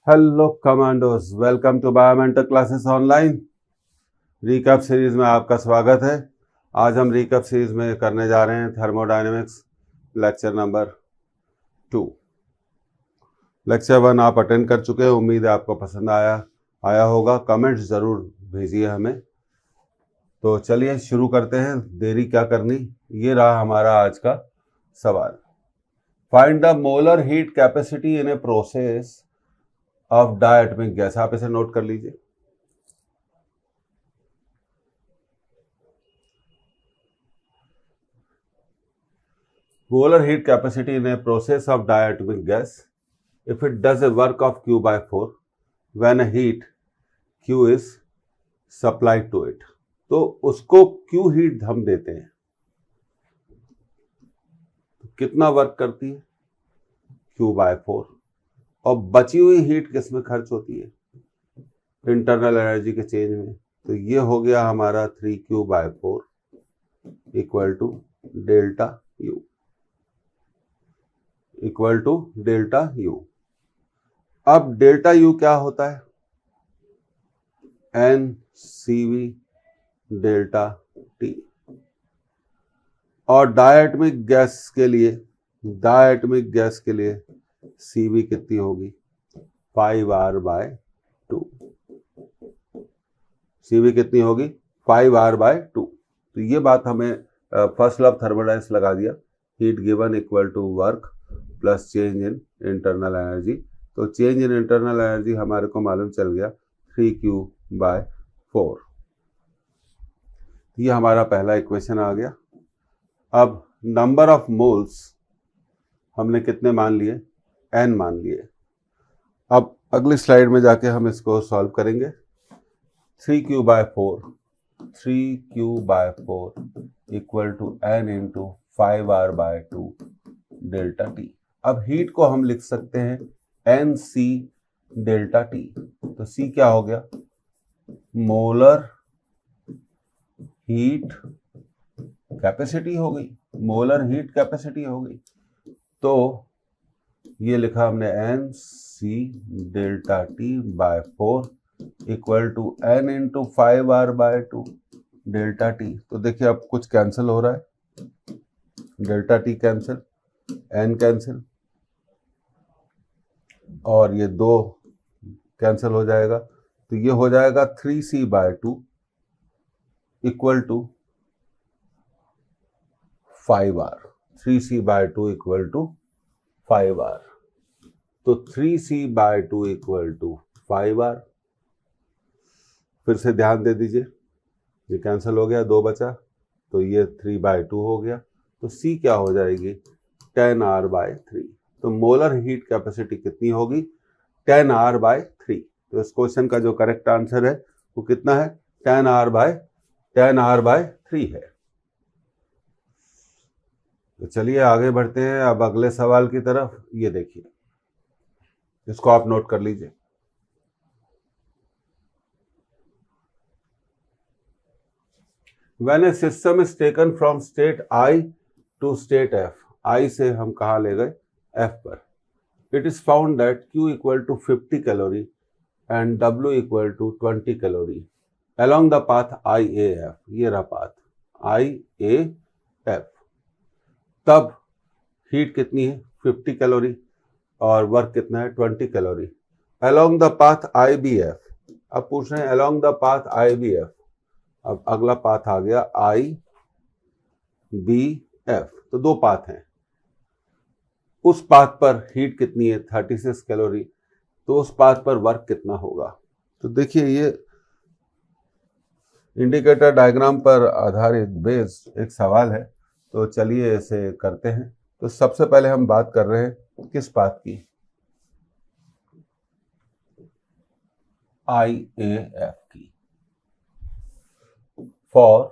Hello commandos, welcome to Biomentor classes online. Recap series में आपका स्वागत है। आज हम रिकैप सीरीज में करने जा रहे हैं थर्मोडायनेमिक्स लेक्चर नंबर 2। लेक्चर 1 आप अटेंड कर चुके हैं। उम्मीद है आपको पसंद आया होगा। कमेंट्स ज़रूर भेजिए हमें। तो चलिए शुरू करते हैं, देरी क्या करनी। ये रहा हमारा आज का सवाल। Find the molar heat capacity in a process of diatomic gas. आप इसे नोट कर लीजिए। Molar heat capacity in a process of diatomic gas if it does a work of Q by 4 when a heat Q is supplied to it। तो उसको Q heat हम देते हैं तो कितना वर्क करती है? Q by 4। और बची हुई हीट किस में खर्च होती है? इंटरनल एनर्जी के चेंज में। तो ये हो गया हमारा 3Q by 4 equal to delta U, equal to delta U। अब डेल्टा U क्या होता है? NCV delta T। और डायटोमिक गैस के लिए CV कितनी होगी? 5R/2। CV कितनी होगी? 5R/2। तो ये बात हमें फर्स्ट लॉ ऑफ थर्मोडायनेमिक्स लगा दिया। Heat given equal to work plus change in internal energy. तो चेंज इन इंटरनल एनर्जी हमारे को मालूम चल गया 3Q/4। ये हमारा पहला इक्वेशन आ गया। अब नंबर ऑफ मोल्स हमने कितने मान लिए? n मान लिए। अब अगली स्लाइड में जाके हम इसको सॉल्व करेंगे। 3Q/4 equal to n into 5R/2 delta T। अब हीट को हम लिख सकते हैं NC डेल्टा T। तो C क्या हो गया? मोलर हीट कैपेसिटी हो गई। मोलर हीट कैपेसिटी हो गई। तो ये लिखा हमने NC delta T/4 equal to n into 5R/2 delta T। तो देखिए अब कुछ कैंसिल हो रहा है। Delta T cancel, n cancel, और ये 2 कैंसिल हो जाएगा। तो ये हो जाएगा 3C/2 equal to 5R। 3C/2 equal to 5R। तो 3C/2 इक्वल टू 5R। फिर से ध्यान दे दीजिए, ये कैंसिल हो गया, 2 बचा, तो ये 3/2 हो गया। तो C क्या हो जाएगी? 10R/3। तो मोलर हीट कैपेसिटी कितनी होगी? 10R/3। तो इस क्वेश्चन का जो करेक्ट आंसर है वो कितना है? 10R/3 है। तो चलिए आगे बढ़ते हैं अब अगले सवाल की तरफ। ये देखिए, इसको आप नोट कर लीजिए। When a system is taken from state I to state F, I से हम कहाँ ले गए? F पर। It is found that Q equal to 50 calorie and W equal to 20 calorie along the path IAF। ये रहा पाथ IAF। तब heat कितनी है? 50 कैलोरी और वर्क कितना है? 20 calorie. along the path IBF। अब पूछ रहे हैं along the path IBF। अब अगला पाथ आ गया IBF। तो 2 पाथ हैं। उस पाथ पर हीट कितनी है? 36 कैलोरी। तो उस पाथ पर वर्क कितना होगा? तो देखिए, ये इंडिकेटर डायग्राम पर आधारित बेस्ड एक सवाल है। तो चलिए इसे करते हैं। तो सबसे पहले हम बात कर रहे हैं किस पाथ की? IAF की। For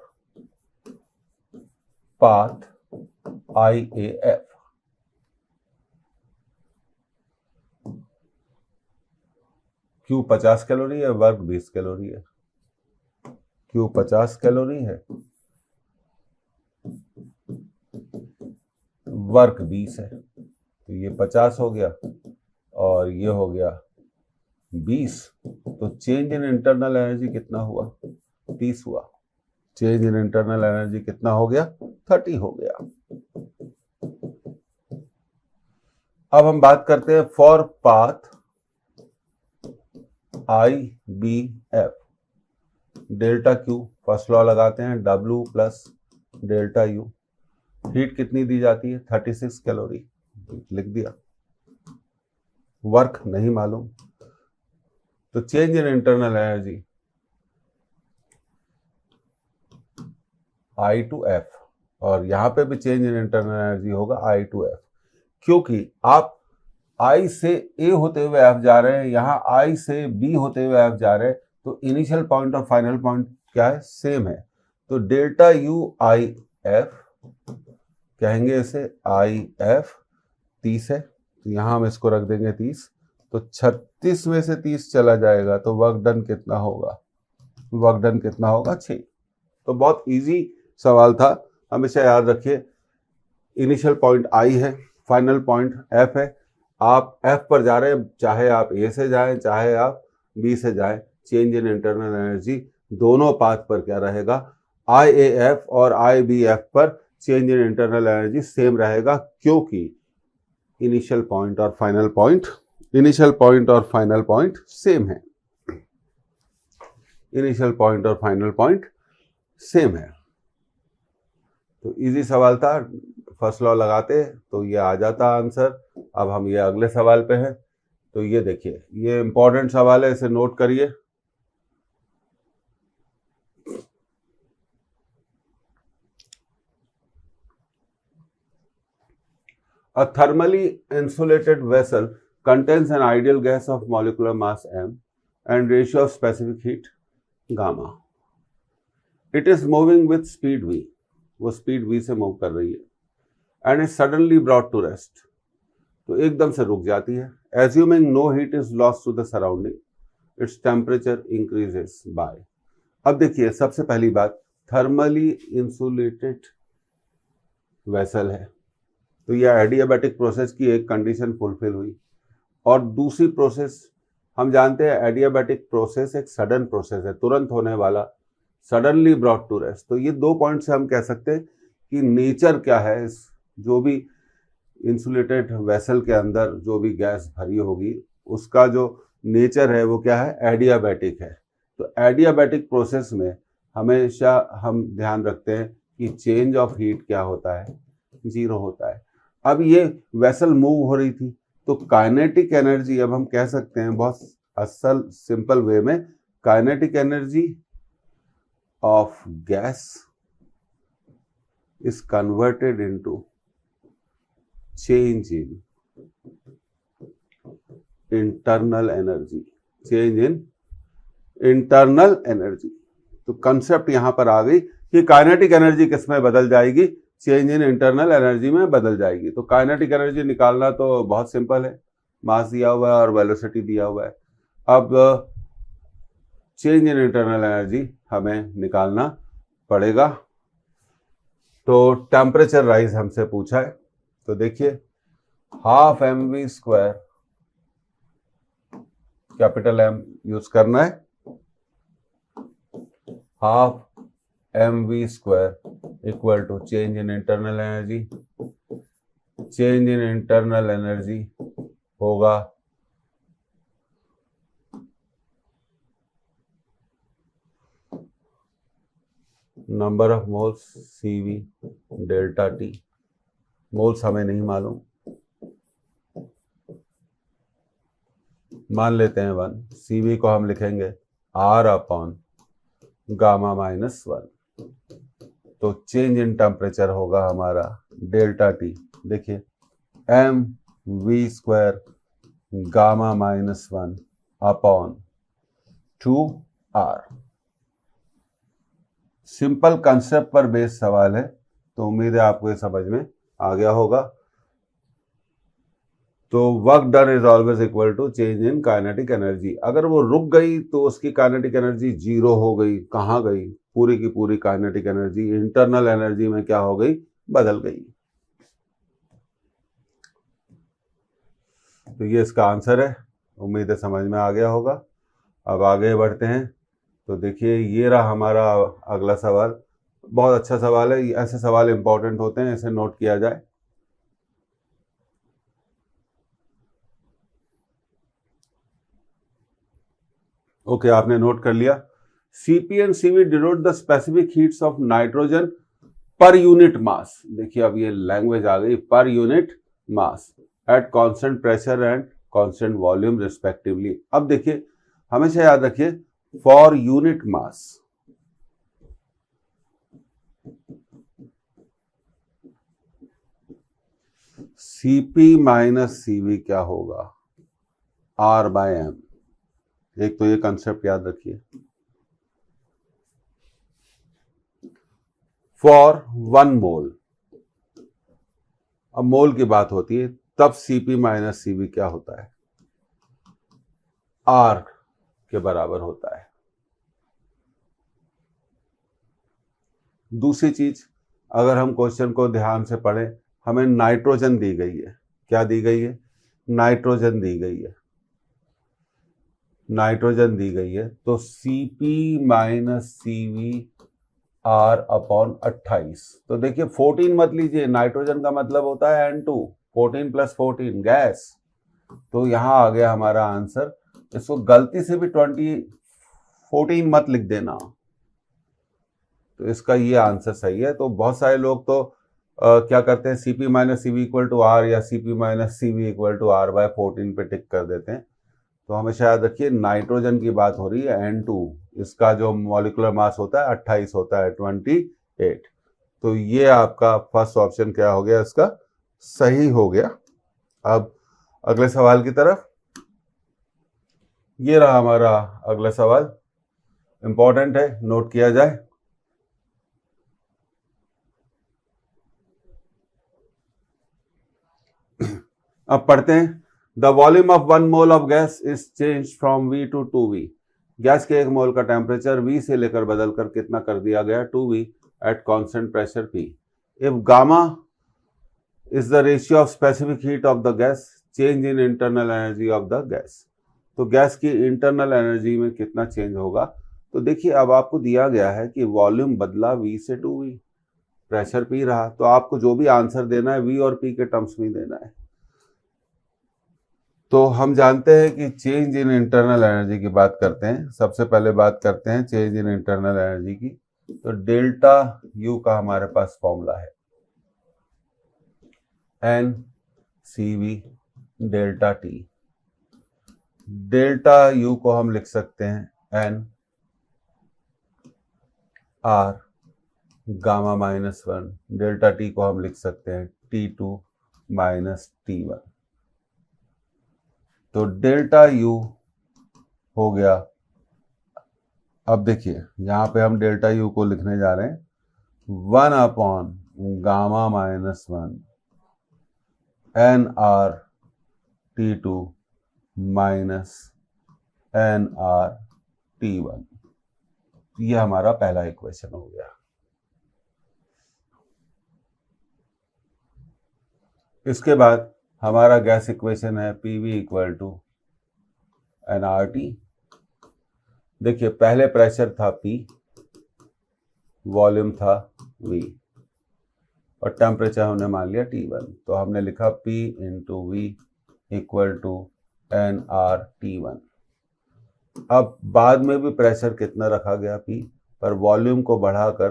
path IAF Q 50 calorie है, वर्क 20 कैलोरी है। Q 50 कैलोरी है, वर्क 20 है। तो ये 50 हो गया और ये हो गया 20, तो चेंज इन इंटरनल एनर्जी कितना हुआ? 30 हुआ। चेंज इन इंटरनल एनर्जी कितना हो गया? 30 हो गया। अब हम बात करते हैं for path IBF, delta Q, first law लगाते हैं, W plus delta U। Heat कितनी दी जाती है? 36 कैलोरी, लिख दिया। वर्क नहीं मालूम, तो change in internal energy I to F, और यहां पे भी चेंज इन इंटरनल एनर्जी होगा I to F, क्योंकि आप I से A होते हुए F जा रहे हैं, यहां I से B होते हुए F जा रहे हैं, तो इनिशियल पॉइंट और फाइनल पॉइंट क्या है? सेम है। तो डेल्टा U I F कहेंगे इसे IF 30 है, तो यहां हम इसको रख देंगे 30, तो 36 में से 30 चला जाएगा, तो वर्क डन कितना होगा? वर्क डन कितना होगा? 6। तो बहुत इजी सवाल था, हमेशा याद रखिए इनिशियल पॉइंट I है, फाइनल पॉइंट F है, आप F पर जा रहे हैं, चाहे आप A से जाएं चाहे आप B से जाएं, चेंज इन इंटरनल एनर्जी दोनों पाथ पर क्या रहेगा? IAF और IBF पर change in internal energy same रहेगा, क्योंकि इनिशियल पॉइंट और फाइनल पॉइंट सेम है। इनिशियल पॉइंट और फाइनल पॉइंट सेम है। तो इजी सवाल था, फर्स्ट लॉ लगाते तो ये आ जाता आंसर। अब हम ये अगले सवाल पे हैं, तो ये देखिए, ये इंपॉर्टेंट सवाल है, इसे नोट करिए। A thermally insulated vessel contains an ideal gas of molecular mass m and ratio of specific heat gamma. It is moving with speed v, वो स्पीड v से मूव कर रही है, and is suddenly brought to rest, तो एकदम से रुक जाती है। Assuming no heat is lost to the surrounding, its temperature increases by। अब देखिए, सबसे पहली बात, थर्मली इंसुलेटेड वेसल है, तो यह एडियाबैटिक प्रोसेस की एक कंडीशन फुलफिल हुई। और दूसरी प्रोसेस, हम जानते हैं एडियाबैटिक प्रोसेस एक सडन प्रोसेस है, तुरंत होने वाला, सडनली ब्रॉट टू रेस्ट। तो ये 2 पॉइंट से हम कह सकते हैं कि नेचर क्या है, इस जो भी इंसुलेटेड वेसल के अंदर जो भी गैस भरी होगी, उसका जो नेचर है वो क्या है? एडियाबैटिक है। तो एडियाबैटिक प्रोसेस में हमेशा हम ध्यान रखते हैं कि चेंज ऑफ हीट क्या होता है? 0 होता है। अब ये वेसल मूव हो रही थी, तो काइनेटिक एनर्जी, अब हम कह सकते हैं बहुत असल सिंपल वे में, kinetic energy of gas is converted into change in internal energy, change in internal energy. तो कंसेप्ट यहां पर आ गई कि काइनेटिक एनर्जी किसमें बदल जाएगी? चेंज इन इंटरनल एनर्जी में बदल जाएगी। तो काइनेटिक एनर्जी निकालना तो बहुत सिंपल है, मास दिया हुआ है और वेलोसिटी दिया हुआ है। अब चेंज इन इंटरनल एनर्जी हमें निकालना पड़ेगा। तो टेम्परेचर राइज हमसे पूछा है, तो देखिए half mv², capital M use करना है, half mv² equal to change in internal energy. Change in internal energy होगा number of moles CV delta T। Moles हमें नहीं मालूम, मान लेते हैं 1। CV को हम लिखेंगे R/γ-1, तो चेंज इन टेम्परेचर होगा हमारा डेल्टा T। देखिए mv² Γ-1/2R। सिंपल कंसेप्ट पर बेस्ड सवाल है, तो उम्मीद है आपको ये समझ में आ गया होगा। तो work done is always equal to change in kinetic energy. अगर वो रुक गई तो उसकी काइनेटिक एनर्जी 0 हो गई। कहाँ गई? पूरी की पूरी काइनेटिक एनर्जी इंटरनल एनर्जी में क्या हो गई? बदल गई। तो ये इसका आंसर है। उम्मीद है समझ में आ गया होगा। अब आगे बढ़ते हैं। तो देखिए ये रहा हमारा अगला सवाल। बहुत अच्छा सवाल है, ऐसे सवाल इंपॉर्टेंट होते हैं, इसे नोट किया जाए। ओके, आपने नोट कर लिया। Cp and Cv denote the specific heats of nitrogen per unit mass. देखिए अब ये लैंग्वेज आ गई, per unit mass at constant pressure and constant volume respectively. अब देखिए हमेशा याद रखिए, for unit mass Cp minus Cv क्या होगा, R/m। एक तो ये कंसेप्ट याद रखिए। फॉर 1 मोल, अब मोल की बात होती है तब Cp माइनस Cv क्या होता है, R के बराबर होता है। दूसरी चीज, अगर हम क्वेश्चन को ध्यान से पढ़ें, हमें नाइट्रोजन दी गई है। क्या दी गई है, नाइट्रोजन दी गई है। नाइट्रोजन दी गई है तो Cp माइनस Cv R/28। तो देखिए 14 मत लीजिए, नाइट्रोजन का मतलब होता है N2, 14 + 14 गैस। तो यहां आ गया हमारा आंसर। इसको गलती से भी 14 मत लिख देना, तो इसका ये आंसर सही है। तो बहुत सारे लोग तो क्या करते हैं, Cp minus Cv equal to R या Cp minus Cv equal to R/14 पे टिक कर देते हैं। तो हमेशा याद रखिए नाइट्रोजन की बात हो रही है, N2, इसका जो मॉलिक्यूलर मास होता है 28 होता है, 28। तो ये आपका फर्स्ट ऑप्शन क्या हो गया, इसका सही हो गया। अब अगले सवाल की तरफ। ये रहा हमारा अगला सवाल, इंपॉर्टेंट है, नोट किया जाए। अब पढ़ते हैं। The volume of 1 mole of gas is change from V to 2V। Gas के 1 मोल का टेम्परेचर V से लेकर बदलकर कितना कर दिया गया, 2V eight constant pressure P। If gamma is the ratio of specific heat of the gas, change in internal energy of the gas. तो गैस की इंटरनल एनर्जी में कितना चेंज होगा। तो देखिए अब आपको दिया गया है कि वॉल्यूम बदला V से 2V, प्रेशर P रहा, तो आपको जो भी आंसर देना है V और P के टर्म्स में देना है। तो हम जानते हैं कि चेंज इन इंटरनल एनर्जी की बात करते हैं। सबसे पहले बात करते हैं चेंज इन इंटरनल एनर्जी की। तो डेल्टा U का हमारे पास फॉर्मूला है NCV delta T। Delta U को हम लिख सकते हैं N R gamma -1, delta T को हम लिख सकते हैं T2 माइनस T1। तो डेल्टा U हो गया। अब देखिए यहां पे हम डेल्टा U को लिखने जा रहे हैं 1/गामा -1 NR T2 minus NR T1। ये हमारा पहला इक्वेशन हो गया। इसके बाद हमारा गैस इक्वेशन है PV इक्वल टू nRT। देखिए पहले प्रेशर था P, वॉल्यूम था V और टेम्परेचर हमने मान लिया T1। तो हमने लिखा P into V equal to nRT1। अब बाद में भी प्रेशर कितना रखा गया P, पर वॉल्यूम को बढ़ाकर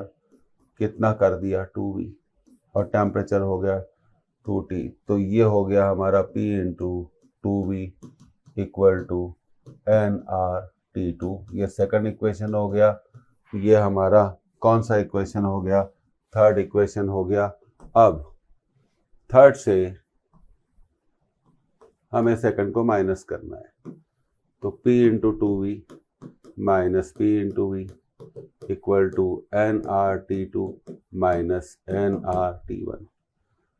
कितना कर दिया 2V और टेम्परेचर हो गया 2T। तो ये हो गया हमारा P into 2V equal to nRT2। ये सेकंड इक्वेशन हो गया। ये हमारा कौन सा इक्वेशन हो गया, थर्ड इक्वेशन हो गया। अब थर्ड से हमें सेकंड को माइनस करना है। तो P into 2V minus P into V equal to nRT2 minus nRT1।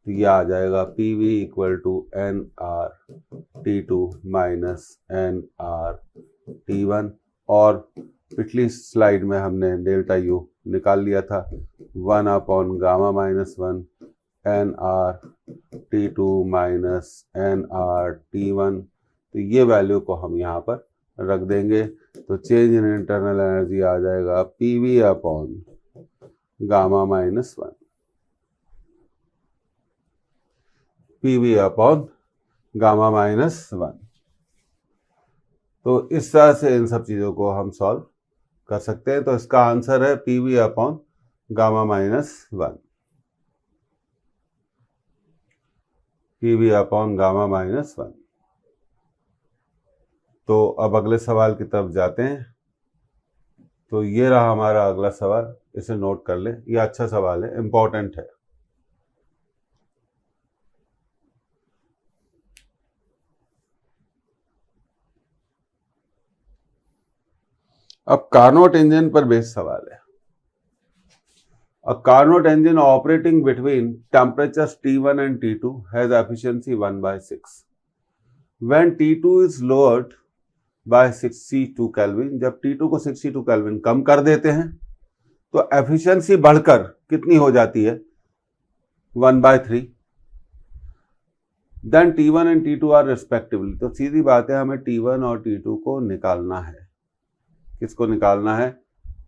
तो ये आ जाएगा PV equal to nRT2 minus nRT1। और पिछली स्लाइड में हमने डेल्टा U निकाल लिया था 1/गामा -1 nRT2 माइनस nRT1 तो ये वैल्यू को हम यहाँ पर रख देंगे। तो चेंज इन इंटरनल एनर्जी आ जाएगा PV upon gamma minus 1, PV upon gamma minus 1। तो इस तरह से इन सब चीज़ों को हम सॉल्व कर सकते हैं। तो इसका आंसर है PV upon gamma minus 1, PV upon gamma minus 1। तो अब अगले सवाल की तरफ जाते हैं। तो ये रहा हमारा अगला सवाल, इसे नोट कर ले, ये अच्छा सवाल है, इंपॉर्टेंट है। अब कार्नोट इंजन पर बेस्ड सवाल है। A Carnot engine operating between temperatures T1 and T2 has efficiency 1/6. When T2 is lowered by 62 Kelvin, जब T2 को 62 Kelvin कम कर देते हैं तो एफिशिएंसी बढ़कर कितनी हो जाती है? 1/3. Then T1 and T2 are respectively. तो सीधी बात है, हमें T1 और T2 को निकालना है। किसको निकालना है?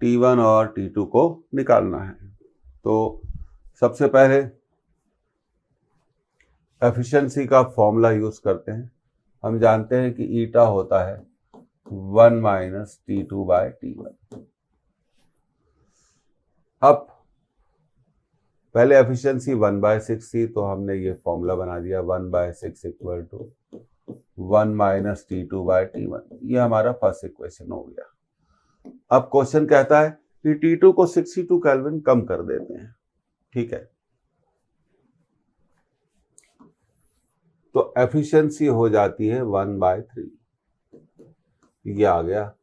T1 और T2 को निकालना है। तो सबसे पहले एफिशिएंसी का फॉर्मूला यूज करते हैं। हम जानते हैं कि ईटा होता है 1 माइनस T2 बाय T1। अब पहले एफिशिएंसी 1/6 थी, तो हमने ये फॉर्मूला बना दिया 1/6 equal to 1 minus T2 by T1। ये हमारा फर्स्ट इक्वेशन हो गया। अब क्वेश्चन कहता है कि T2 को 62 केल्विन कम कर देते हैं, ठीक है। तो एफिशिएंसी हो जाती है 1/3। ये आ गया।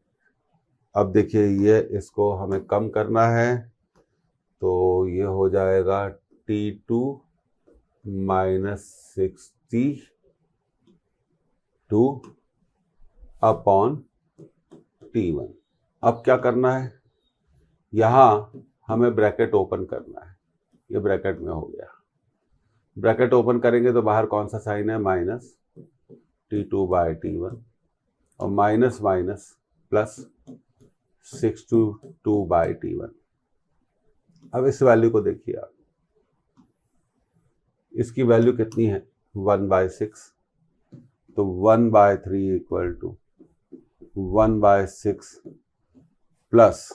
अब देखिए, ये इसको हमें कम करना है, तो ये हो जाएगा T2 माइनस 62 अपॉन T1। अब क्या करना है? यहां हमें ब्रैकेट ओपन करना है। ये ब्रैकेट में हो गया। ब्रैकेट ओपन करेंगे तो बाहर कौन सा साइन है? माइनस T2 बाय T1 और minus minus plus 62 bye T1। अब इस वैल्यू को देखिए आप, इसकी वैल्यू कितनी है? 1/6। तो 1/3 equal to 1/6 plus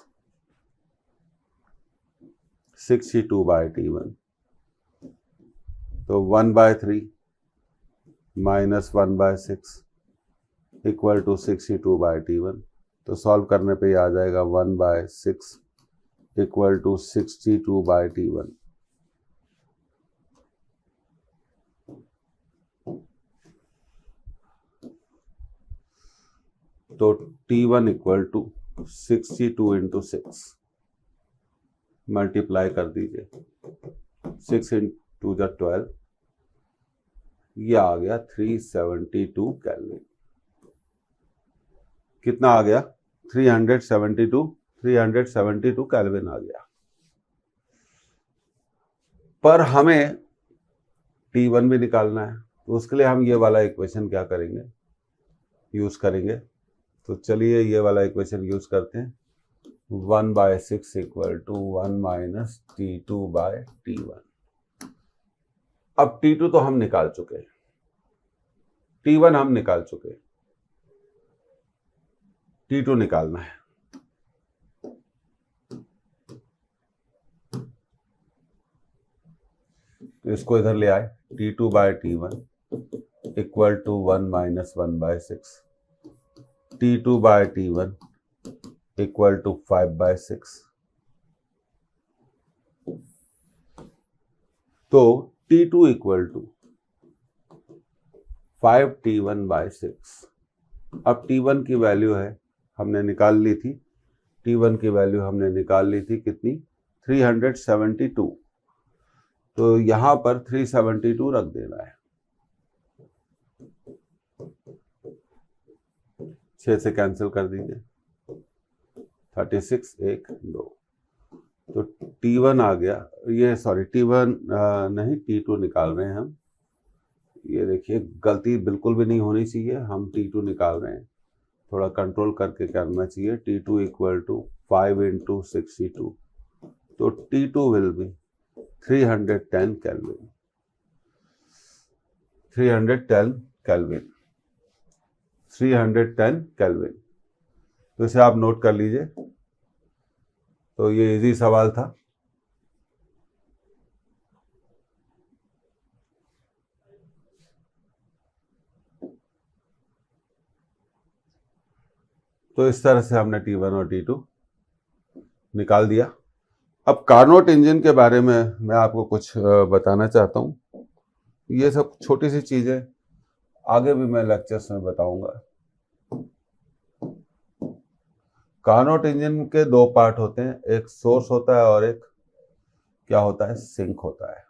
62 bye T1। तो 1/3 minus 1/6 equal to 62 bye T1। तो सॉल्व करने पे आ जाएगा 1/6 इक्वल टू 62 बाय T1। तो T1 equal to 62 into 6 multiply कर दीजिए, 6 इंटू 12, ये आ गया 372 केल्विन। कितना आ गया? 372 केल्विन आ गया। पर हमें T1 भी निकालना है, तो उसके लिए हम ये वाला इक्वेशन क्या करेंगे? यूज करेंगे। तो चलिए ये वाला इक्वेशन यूज करते हैं। 1/6 equal to 1 minus T2 by T1। अब T2 तो हम निकाल चुके हैं, T1 हम निकाल चुके हैं, T2 निकालना है। तो इसको इधर ले आए, T2 by T1 equal to 1 minus 1/6, T2 by T1 equal to 5/6। तो T2 इक्वल टू 5T1/6। अब T1 की वैल्यू है, हमने निकाल ली थी, T1 की वैल्यू हमने निकाल ली थी कितनी? 372। तो यहां पर 372 रख देना है। 6 से कैंसिल कर दीजिए, 36 1 2। तो T1 आ गया, ये सॉरी T1 नहीं, T2 निकाल रहे हैं हम। ये देखिए गलती बिल्कुल भी नहीं होनी चाहिए, हम T2 निकाल रहे हैं, थोड़ा कंट्रोल करके करना चाहिए। T2 इक्वल टू 5 इंटू 62, तो T2 will be 310 kelvin, 310 kelvin, 310 kelvin. तो इसे आप नोट कर लीजिए। तो ये इजी सवाल था। तो इस तरह से हमने T1 और T2 निकाल दिया। अब कार्नोट इंजन के बारे में मैं आपको कुछ बताना चाहता हूँ। ये सब छोटी सी चीजें आगे भी मैं लेक्चर्स में बताऊंगा। कार्नोट इंजन के दो पार्ट होते हैं, एक सोर्स होता है और एक क्या होता है, सिंक होता है।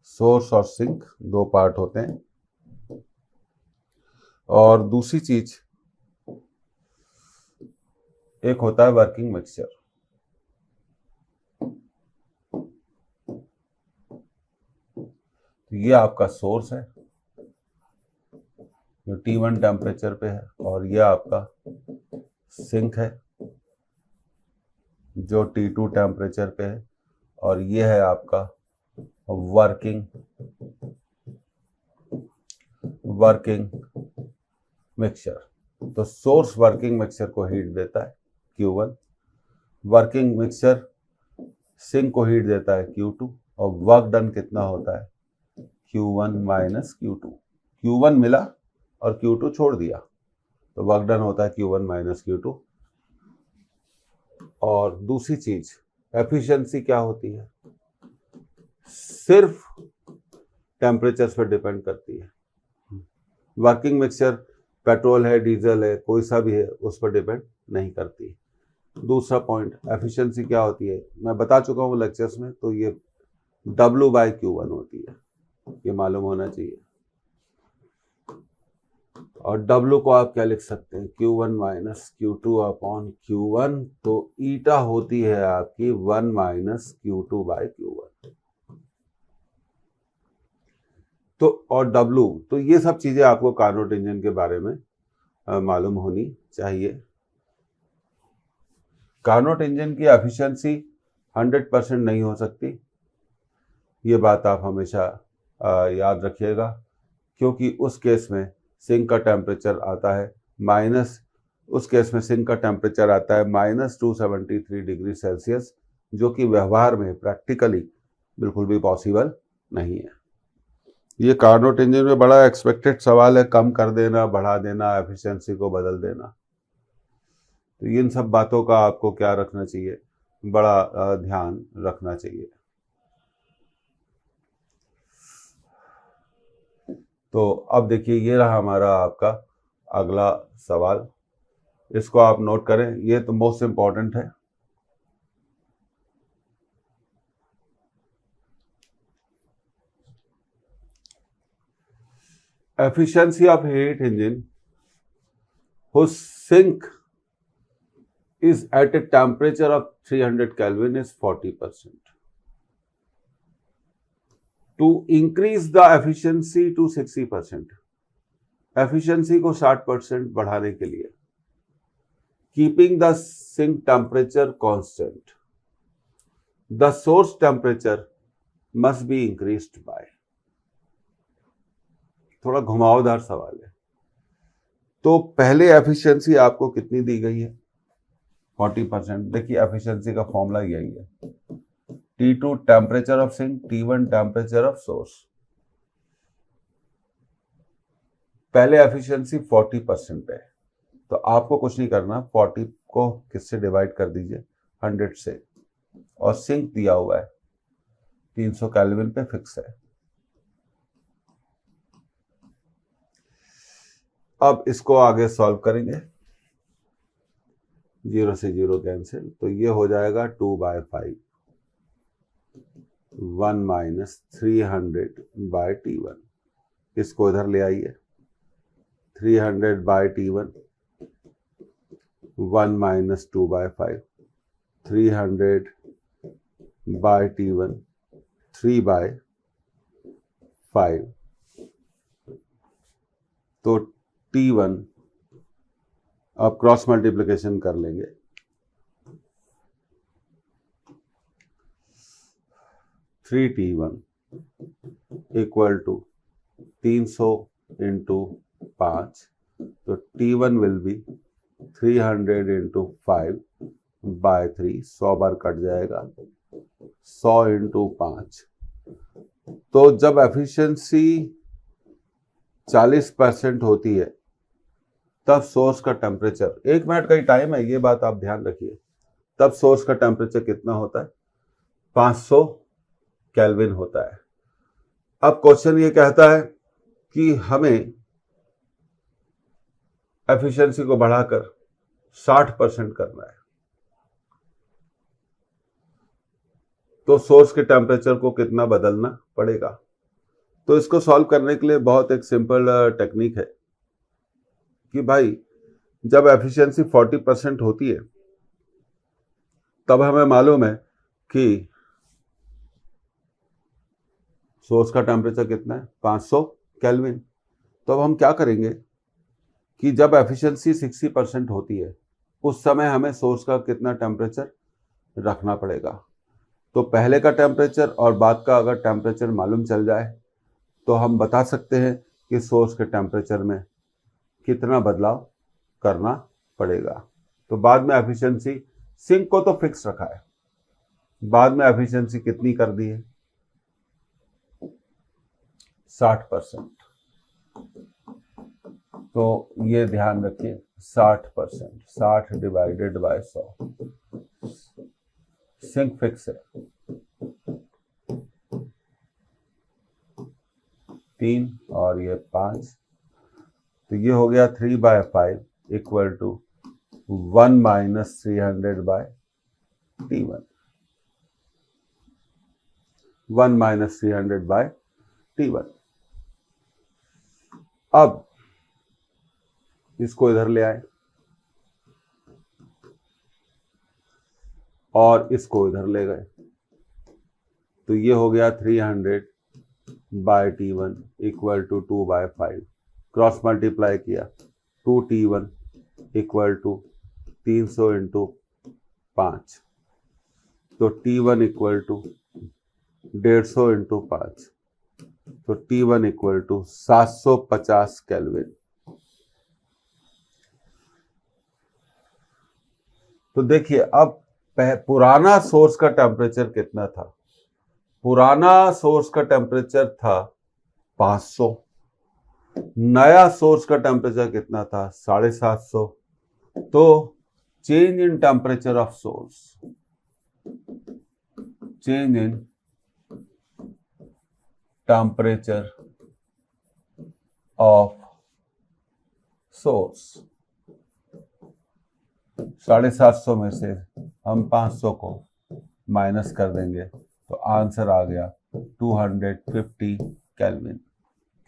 सोर्स और सिंक दो पार्ट होते हैं। और दूसरी चीज एक होता है वर्किंग मिक्सचर। ये आपका सोर्स है जो T1 टेम्परेचर पे है, और ये आपका सिंक है जो T2 टेम्परेचर पे है, और ये है आपका वर्किंग मिक्सचर। तो सोर्स वर्किंग मिक्सचर को हीट देता है Q1, वर्किंग मिक्सचर सिंक को हीट देता है Q2, और वर्क डन कितना होता है Q1 माइनस Q2। Q1 मिला और Q2 छोड़ दिया, तो वर्क डन होता है Q1 माइनस Q2। और दूसरी चीज एफिशिएंसी क्या होती है, सिर्फ टेम्परेचर पर डिपेंड करती है। वर्किंग मिक्सचर पेट्रोल है, डीजल है, कोई सा भी है, उस पर डिपेंड नहीं करती। दूसरा पॉइंट एफिशिएंसी क्या होती है, मैं बता चुका हूँ लेक्चर्स में। तो ये W/Q1 होती है, ये मालूम होना चाहिए। और W को आप क्या लिख सकते हैं, Q1 minus Q2 upon Q1। तो ईटा होती है आपकी 1 माइनस Q2/Q1। तो और W, तो ये सब चीजें आपको कार्नोट इंजन के बारे में मालूम होनी चाहिए। कार्नोट इंजन की एफिशिएंसी 100% नहीं हो सकती, ये बात आप हमेशा याद रखिएगा, क्योंकि उस केस में सिंक का टेम्परेचर आता है -273 डिग्री सेल्सियस, जो कि व्यवहार में प्रैक्टिकली बिल्कुल भी पॉसिबल नहीं है। ये कार्नोट इंजन में बड़ा एक्सपेक्टेड सवाल है, कम कर देना, बढ़ा देना, एफिशिएंसी को बदल देना। तो इन सब बातों का आपको क्या रखना चाहिए, बड़ा ध्यान रखना चाहिए। तो अब देखिए, ये रहा हमारा आपका अगला सवाल, इसको आप नोट करें, ये तो मोस्ट इंपॉर्टेंट है। efficiency of heat engine whose sink is at a temperature of 300 Kelvin is 40%. To increase the efficiency to 60%, efficiency को 60% बढ़ाने के लिए, keeping the sink temperature constant, the source temperature must be increased by। थोड़ा घुमावदार सवाल है। तो पहले एफिशिएंसी आपको कितनी दी गई है, 40%। देखिए एफिशिएंसी का फॉर्मूला यही है, T2 temperature of sink, T1 temperature of source. पहले एफिशिएंसी 40% है, तो आपको कुछ नहीं करना, 40 को किससे डिवाइड कर दीजिए, 100 से, और सिंक दिया हुआ है 300 केल्विन पे फिक्स है। अब इसको आगे सॉल्व करेंगे, 0 से 0 कैंसिल, तो ये हो जाएगा 2/5, 1 माइनस 300/T1। इसको इधर ले आइए, 300/T1, 1 माइनस 2/5, 300/T1, 3/5, 5, तो T1 अब क्रॉस मल्टीप्लिकेशन कर लेंगे। 3T1 इक्वल टू 300 इंटू 5, तो T1 will be 300 into 5 by 3, 100 बार कट जाएगा, 100 इंटू 5। तो जब एफिशिएंसी 40% होती है तब सोर्स का टेम्परेचर, 1 मिनट का ही टाइम है, ये बात आप ध्यान रखिए, तब सोर्स का टेम्परेचर कितना होता है? 500 केल्विन होता है। अब क्वेश्चन ये कहता है कि हमें एफिशिएंसी को बढ़ाकर 60% करना है, तो सोर्स के टेम्परेचर को कितना बदलना पड़ेगा? तो इसको सॉल्व करने के लिए बहुत एक सिंपल टेक्निक है कि भाई जब एफिशिएंसी 40% होती है तब हमें मालूम है कि सोर्स का टेम्परेचर कितना है? 500 केल्विन। तो अब हम क्या करेंगे कि जब एफिशिएंसी 60% होती है उस समय हमें सोर्स का कितना टेम्परेचर रखना पड़ेगा। तो पहले का टेम्परेचर और बाद का अगर टेम्परेचर मालूम चल जाए तो हम बता सकते हैं कि सोर्स के टेम्परेचर में कितना बदलाव करना पड़ेगा। तो बाद में एफिशिएंसी, सिंक को तो फिक्स रखा है, बाद में एफिशिएंसी कितनी कर दी है? 60%। तो ये ध्यान रखिए, 60%, 60 डिवाइडेड बाय 100, सिंक फिक्स है 3 और ये 5, तो ये हो गया 3/5 equal to 1 minus 300 by T1, 1 minus 300 by T1। अब इसको इधर ले आए और इसको इधर ले गए, तो ये हो गया 300 by T1 equal to 2/5, cross multiply किया, 2T1 इक्वल टू 300 इंटू 5, तो T1 इक्वल टू 150 इंटू 5, तो T1 इक्वल टू 750 केल्विन। तो देखिए अब पुराना सोर्स का टेम्परेचर कितना था? पुराना सोर्स का टेम्परेचर था 500, नया सोर्स का टेम्परेचर कितना था? 750। तो change in temperature of source, change in temperature of source, 750 में से हम 500 को माइनस कर देंगे तो आंसर आ गया 250 केल्विन।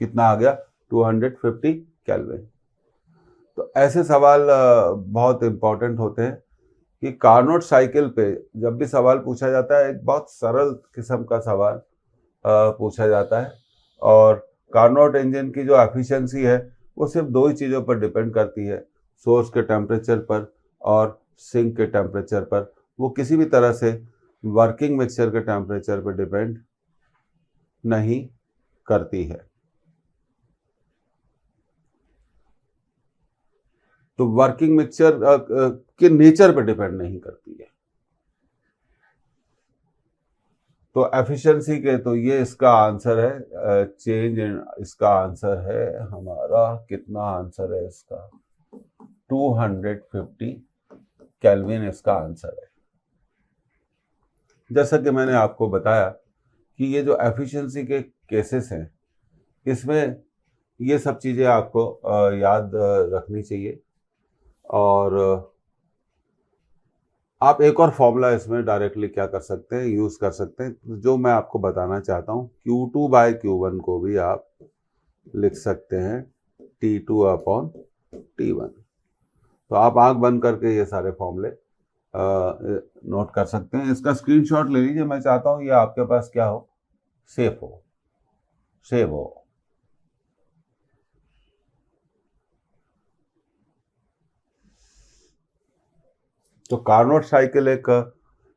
कितना आ गया? 250 केल्विन। तो ऐसे सवाल बहुत इंपॉर्टेंट होते हैं कि कार्नोट साइकिल पे जब भी सवाल पूछा जाता है, एक बहुत सरल किस्म का सवाल पूछा जाता है, और कार्नोट इंजन की जो एफिशिएंसी है वो सिर्फ 2 ही चीज़ों पर डिपेंड करती है, सोर्स के टेम्परेचर पर और सिंक के टेम्परेचर पर। वो किसी भी तरह से वर्किंग मिक्सचर के टेम्परेचर पर डिपेंड नहीं करती है। तो वर्किंग मिक्सचर के नेचर पर डिपेंड नहीं करती है। तो एफिशिएंसी के, तो ये इसका आंसर है, चेंज इन, इसका आंसर है हमारा, कितना आंसर है इसका? 250 केल्विन इसका आंसर है। जैसा कि मैंने आपको बताया कि ये जो एफिशिएंसी के केसेस हैं इसमें ये सब चीज़ें आपको याद रखनी चाहिए। और आप एक और फॉर्मूला इसमें डायरेक्टली क्या कर सकते हैं, यूज़ कर सकते हैं, जो मैं आपको बताना चाहता हूँ। Q2/Q1 को भी आप लिख सकते हैं T2/T1। तो आप आंख बंद करके ये सारे फॉर्मूले नोट कर सकते हैं। इसका स्क्रीनशॉट ले लीजिए, मैं चाहता हूँ ये आपके पास क्या हो, सेफ हो। सेव हो। तो कार्नोट साइकिल एक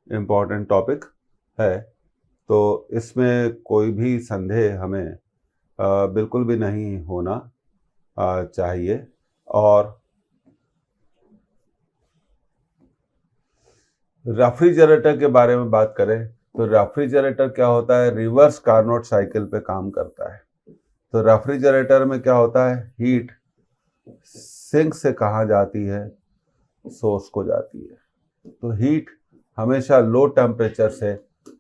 इम्पॉर्टेंट टॉपिक है, तो इसमें कोई भी संदेह हमें बिल्कुल भी नहीं होना चाहिए। और रेफ्रिजरेटर के बारे में बात करें तो रेफ्रिजरेटर क्या होता है, रिवर्स कार्नोट साइकिल पे काम करता है। तो रेफ्रिजरेटर में क्या होता है, हीट सिंक से कहाँ जाती है, सोर्स को जाती है। तो हीट हमेशा लो टेम्परेचर से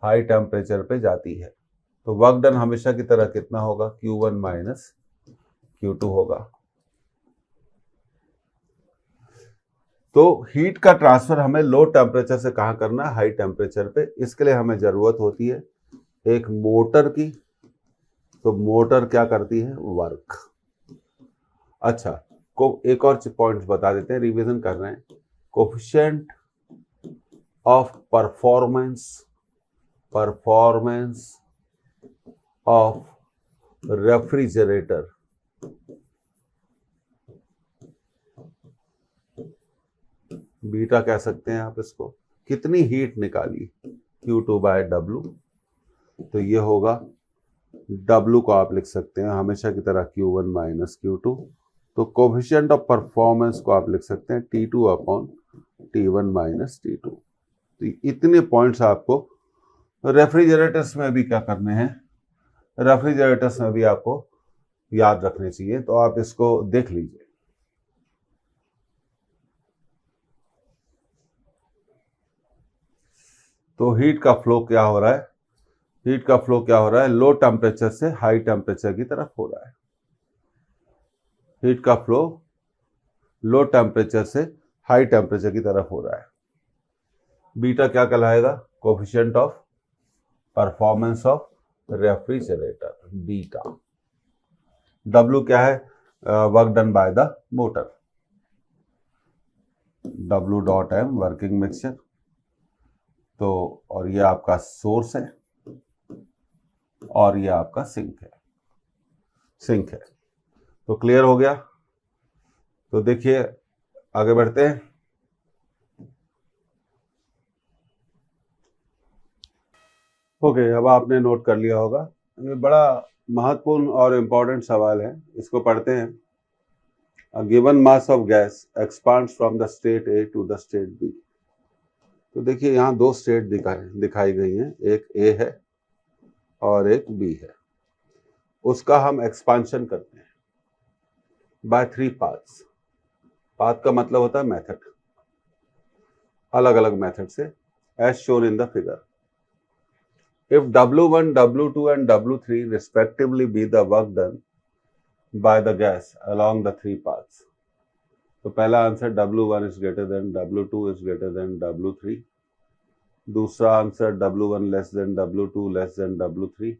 हाई टेम्परेचर पे जाती है। तो वर्क डन हमेशा की तरह कितना होगा, Q1 माइनस Q2 होगा। तो हीट का ट्रांसफर हमें लो टेम्परेचर से कहाँ करना है, हाई टेम्परेचर पे। इसके लिए हमें जरूरत होती है एक मोटर की। तो मोटर क्या करती है, वर्क। अच्छा, को एक और पॉइंट्स बता देते हैं, रिवीजन कर रहे हैं। Coefficient of performance of refrigerator beta कह सकते हैं आप इसको। कितनी हीट निकाली, Q2 बाय W। तो ये होगा, W को आप लिख सकते हैं हमेशा की तरह Q1 माइनस Q2। तो कोफिशिएंट ऑफ परफॉर्मेंस को आप लिख सकते हैं T2 upon T1 minus T2। तो इतने पॉइंट्स आपको रेफ्रिजरेटर्स में भी क्या करने हैं, रेफ्रिजरेटर्स में भी आपको याद रखने चाहिए। तो आप इसको देख लीजिए। तो हीट का फ्लो क्या हो रहा है, हीट का फ्लो क्या हो रहा है, लो टेम्परेचर से हाई टेम्परेचर की तरफ हो रहा है। हीट का फ्लो लो टेम्परेचर से हाई टेम्परेचर की तरफ हो रहा है। बीटा क्या कहलाएगा, coefficient of performance of refrigerator, beta. W क्या है, work done by the motor, W dot M working mixture. तो और ये आपका सोर्स है और ये आपका सिंक है। तो क्लियर हो गया। तो देखिए आगे बढ़ते हैं। ओके, अब आपने नोट कर लिया होगा, ये बड़ा महत्वपूर्ण और इम्पोर्टेंट सवाल है, इसको पढ़ते हैं। A given mass of gas expands from the state A to the state B। तो देखिए यहाँ दो स्टेट दिखाई गई हैं, एक A है और एक B है। उसका हम एक्सपांशन करते हैं बाय 3 पाथ्स। पाथ का मतलब होता है मेथड, अलग अलग मेथड से, as shown in the figure. If W1, W2 and W3 respectively be the work done by the gas along the 3 paths। तो पहला answer W1 is greater than W2 is greater than W3। दूसरा answer W1 less than W2 less than W3।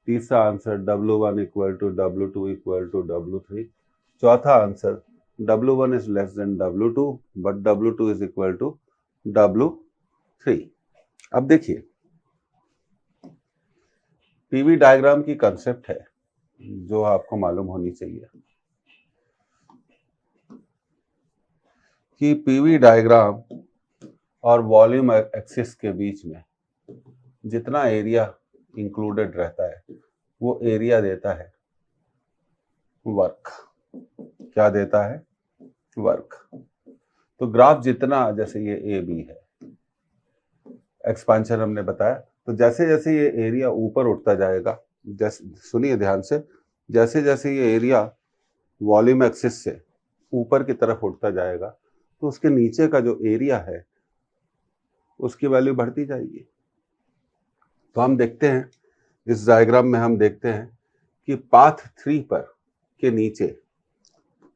तीसरा answer W1 equal to W2 equal to W3। चौथा answer W1 is less than W2 but W2 is equal to W3। अब देखिए PV diagram की concept है जो आपको मालूम होनी चाहिए कि पीवी डायग्राम और वॉल्यूम एक्सिस के बीच में जितना एरिया इंक्लूडेड रहता है वो एरिया देता है वर्क। क्या देता है, वर्क। तो ग्राफ जितना, जैसे ये ए बी है, एक्सपांशन हमने बताया, तो जैसे जैसे ये एरिया ऊपर उठता जाएगा, जैसे सुनिए ध्यान से, जैसे जैसे ये एरिया वॉल्यूम एक्सिस से ऊपर की तरफ उठता जाएगा तो उसके नीचे का जो एरिया है उसकी वैल्यू बढ़ती जाएगी। तो हम देखते हैं इस डायग्राम में, हम देखते हैं कि पाथ 3 पर के नीचे,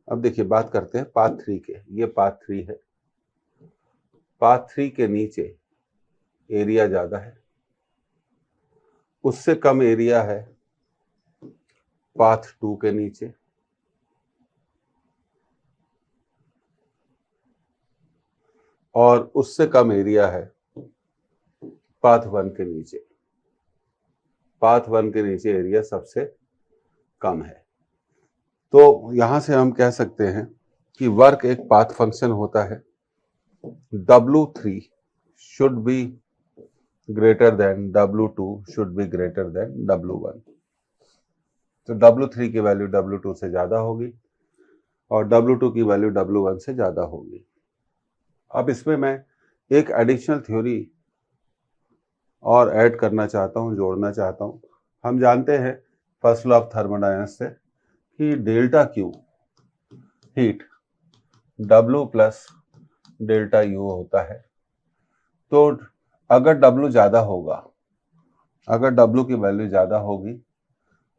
अब देखिए बात करते हैं पाथ 3 के, ये पाथ 3 है, पाथ 3 के नीचे एरिया ज्यादा है, उससे कम एरिया है पाथ 2 के नीचे, और उससे कम एरिया है पाथ 1 के नीचे। पाथ 1 के नीचे एरिया सबसे कम है। तो यहाँ से हम कह सकते हैं कि वर्क एक पाथ फंक्शन होता है। W3 should be greater than W2 should be greater than W1। तो W3 की वैल्यू W2 से ज़्यादा होगी और W2 की वैल्यू W1 से ज़्यादा होगी। अब इसमें मैं एक एडिशनल थ्योरी और ऐड करना चाहता हूँ, जोड़ना चाहता हूँ। हम जानते हैं फर्स्ट लॉ ऑफ थर्मोडायनेमिक्स से कि delta Q heat W plus delta you होता है। तो अगर W ज़्यादा होगा, अगर W की वैल्यू ज़्यादा होगी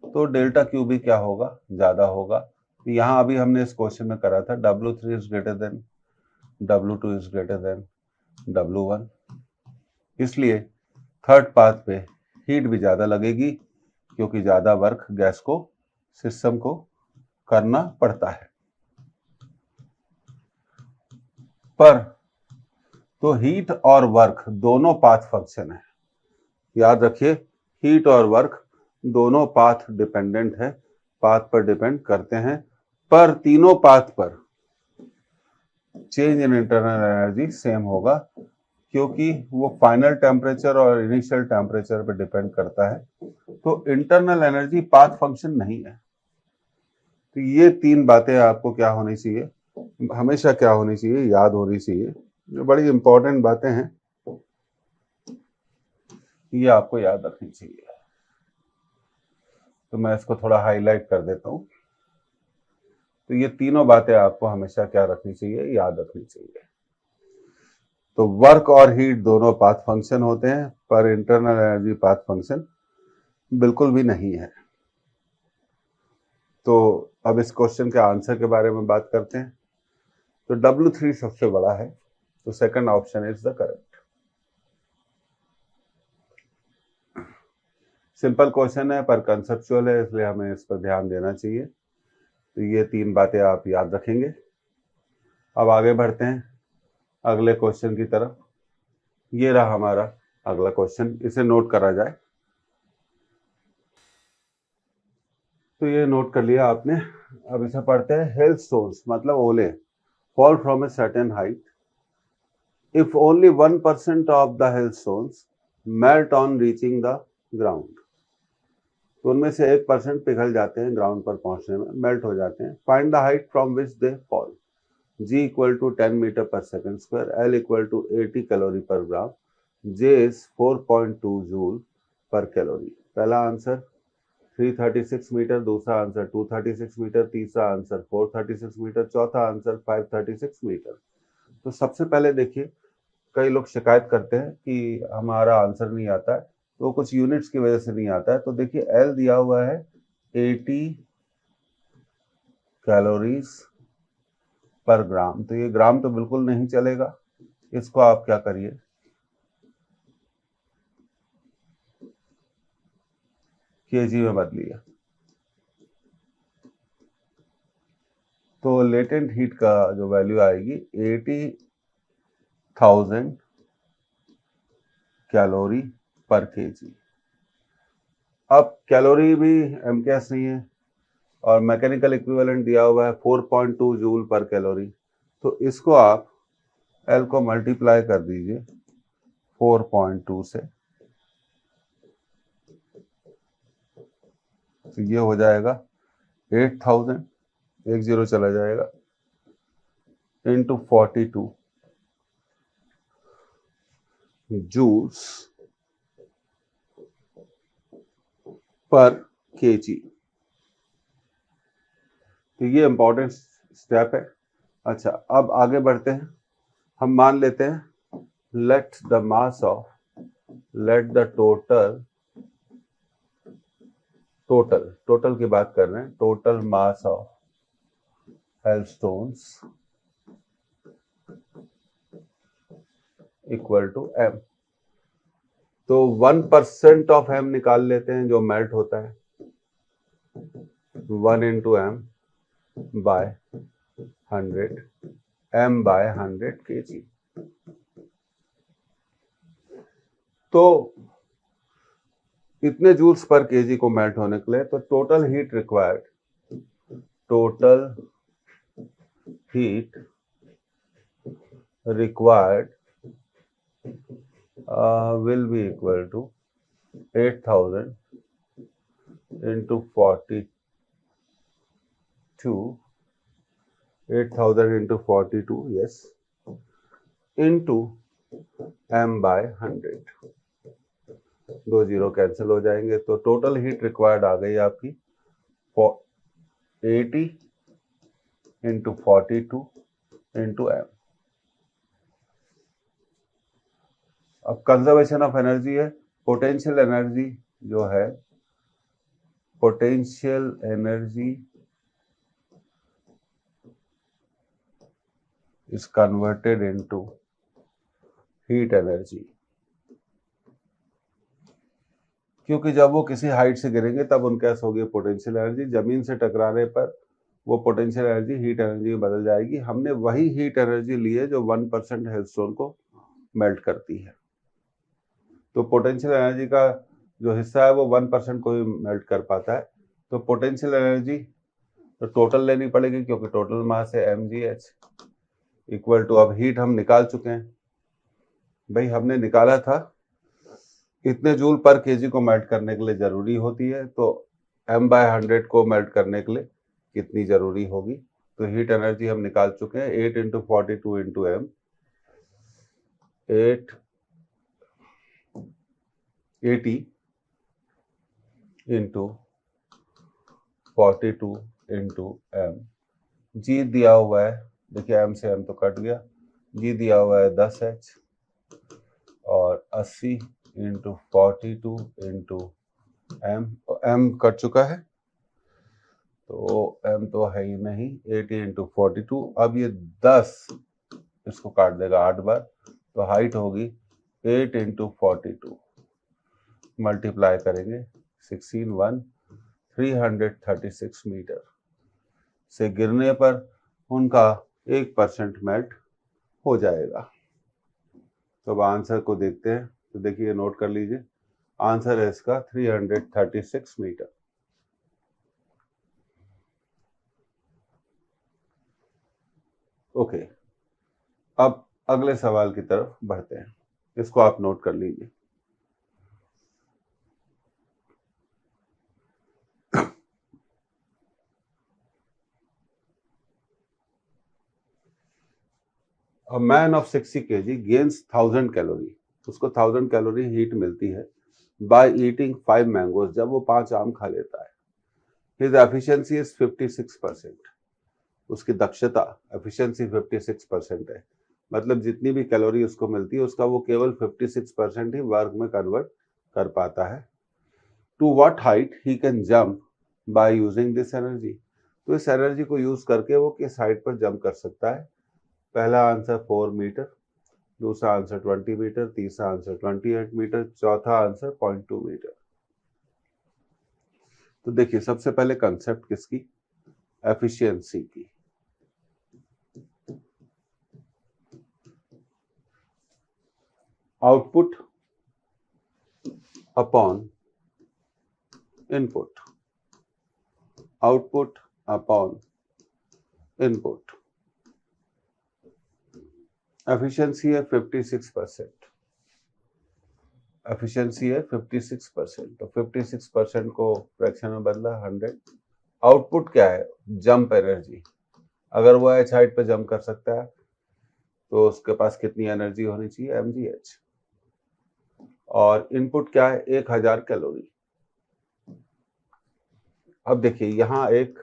तो डेल्टा क्यू भी क्या होगा, ज़्यादा होगा। तो यहाँ अभी हमने इस क्वेश्चन में करा था W3 is greater than W2 is greater than W1, इसलिए थर्ड पाथ पे हीट भी ज़्यादा लगेगी क्योंकि ज़्यादा वर्क गैस को, सिस्टम को करना पड़ता है। पर तो हीट और वर्क दोनों पाथ फंक्शन है, याद रखिए। हीट और वर्क दोनों पाथ डिपेंडेंट है, पाथ पर डिपेंड करते हैं, पर तीनों पाथ पर change in internal energy same होगा क्योंकि वो फाइनल टेम्परेचर और इनिशियल टेम्परेचर पर डिपेंड करता है। तो इंटरनल एनर्जी पाथ फंक्शन नहीं है। तो ये तीन बातें आपको क्या होनी चाहिए, हमेशा क्या होनी चाहिए, याद होनी चाहिए। जो बड़ी इंपॉर्टेंट बातें हैं ये आपको याद रखनी चाहिए। तो मैं इसको थोड़ा हाईलाइट कर देता हूं। तो ये तीनों बातें आपको हमेशा क्या रखनी चाहिए, याद रखनी चाहिए। तो वर्क और हीट दोनों पाथ फंक्शन होते हैं, पर इंटरनल एनर्जी पाथ फंक्शन बिल्कुल भी नहीं है। तो अब इस क्वेश्चन के आंसर के बारे में बात करते हैं। तो W3 सबसे बड़ा है, तो second option is the correct. Simple question है पर कंसेप्चुअल है, इसलिए हमें इस पर ध्यान देना चाहिए। तो ये तीन बातें आप याद रखेंगे। अब आगे बढ़ते हैं अगले क्वेश्चन की तरफ। ये रहा हमारा अगला क्वेश्चन, इसे नोट करा जाए। तो ये नोट कर लिया आपने। अब इसे पढ़ते हैं। हेल स्टोन्स मतलब ओले fall from a certain height if only 1% of the hail stones melt on reaching the ground. तो उनमें से 1% पिघल जाते हैं ग्राउंड पर पहुंचने में, मेल्ट हो जाते हैं। Find the height from which they fall. G equal to 10 metre per second square, L equal to 80 calorie per gram, J is 4.2 joule per calorie. पहला आंसर 336 मीटर, दूसरा आंसर 236 मीटर, तीसरा answer 436 metre, चौथा answer 536 metre. तो सबसे पहले देखिए, कई लोग शिकायत करते हैं कि हमारा आंसर नहीं आता है, तो कुछ यूनिट्स की वजह से नहीं आता है। तो देखिए L दिया हुआ है 80 कैलोरीज पर ग्राम, तो ये ग्राम तो बिल्कुल नहीं चलेगा। इसको आप क्या करिए, केजी में बदलिए। तो लेटेंट हीट का जो वैल्यू आएगी 80,000 कैलोरी पर केजी। अब कैलोरी भी एमकेएस नहीं है और मैकेनिकल इक्विवेलेंट दिया हुआ है 4.2 जूल पर कैलोरी। तो इसको आप एल को मल्टीप्लाई कर दीजिए 4.2 से, तो ये हो जाएगा 8,000, एक जीरो चला जाएगा, इंटू 42 जूल्स पर केजी। तो ये इंपॉर्टेंट स्टेप है। अच्छा, अब आगे बढ़ते हैं। हम मान लेते हैं let the mass of, let the total की बात कर रहे हैं, total mass of hailstones equal to m। तो 1% ऑफ m निकाल लेते हैं जो मेल्ट होता है, 1 into m by 100, m by 100 kg। तो इतने जूल्स पर केजी को मेल्ट होने के लिए, तो total heat required will be equal to 8000 into 42, 8000 into 42, yes, into m by 100. दो जीरो कैंसिल हो जाएंगे, तो टोटल हीट रिक्वायर्ड आ गई आपकी 80 into 42 into m. अब कंजर्वेशन ऑफ एनर्जी है, पोटेंशियल एनर्जी जो है, potential energy is converted into heat energy, क्योंकि जब वो किसी हाइट से गिरेंगे तब उनके पास होगी पोटेंशियल एनर्जी, जमीन से टकराने पर वो पोटेंशियल एनर्जी हीट एनर्जी में बदल जाएगी। हमने वही हीट एनर्जी ली है जो 1% हेलस्टोन को मेल्ट करती है। तो पोटेंशियल एनर्जी का जो हिस्सा है वो 1% को ही मेल्ट कर पाता है। तो पोटेंशियल एनर्जी तो टोटल लेनी पड़ेगी, क्योंकि टोटल मास है mgh इक्वल टू, अब हीट हम निकाल चुके हैं भाई, हमने निकाला था कितने जूल पर केजी को मेल्ट करने के लिए जरूरी होती है, तो m by 100 को मेल्ट करने के लिए कितनी जरूरी होगी। तो हीट एनर्जी हम निकाल चुके हैं, 8 into 42 into m, 80 into 42 into m, जी दिया हुआ है, देखिए m से m तो कट गया, जी दिया हुआ है 10h, और 80 into 42 into m, m cut चुका है तो m तो है ही नहीं, 80 into 42, अब ये 10 इसको काट देगा 8 बार, तो हाइट होगी 8 into 42, मल्टीप्लाई करेंगे 16 336 मीटर से गिरने पर उनका 1% मेल्ट हो जाएगा। तो अब आंसर को देखते हैं, तो देखिए नोट कर लीजिए, आंसर है इसका 336 मीटर। ओके, अब अगले सवाल की तरफ बढ़ते हैं, इसको आप नोट कर लीजिए। A man of 60 kg gains 1000 calorie, उसको 1000 कैलोरी हीट मिलती है by eating 5 मैंगोज, जब वो 5 आम खा लेता है। His efficiency is 56%, उसकी दक्षता एफिशिएंसी 56% है, मतलब जितनी भी कैलोरी उसको मिलती है उसका वो केवल 56% ही वर्क में कन्वर्ट कर पाता है। To what height he can jump by using this energy, तो इस एनर्जी को यूज करके वो किस हाइट पर जंप कर सकता है। पहला आंसर 4 मीटर, दूसरा आंसर 20 मीटर, तीसरा आंसर 28 मीटर, चौथा आंसर 0.2 मीटर। तो देखिए सबसे पहले कंसेप्ट किसकी, एफिशिएंसी की। Output upon input, output upon input, efficiency है 56%, एफिशिएंसी है 56%, तो 56% को फ्रैक्शन में बदला 100। आउटपुट क्या है, जंप एनर्जी, अगर वो एच हाइट पे जंप कर सकता है तो उसके पास कितनी एनर्जी होनी चाहिए, mgh। और इनपुट क्या है, 1000 कैलोरी। अब देखिए यहां एक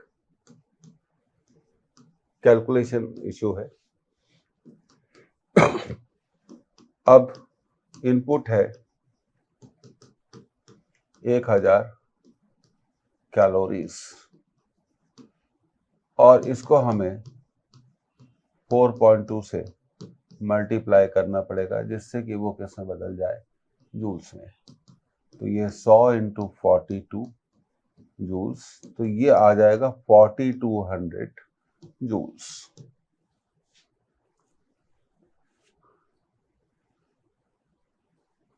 कैलकुलेशन इशू है। अब इनपुट है 1000 कैलोरीज और इसको हमें 4.2 से मल्टीप्लाई करना पड़ेगा, जिससे कि वो किस में बदल जाए, जूल्स में। तो ये 100 into 42 जूल्स, तो ये आ जाएगा 4200 जूल्स।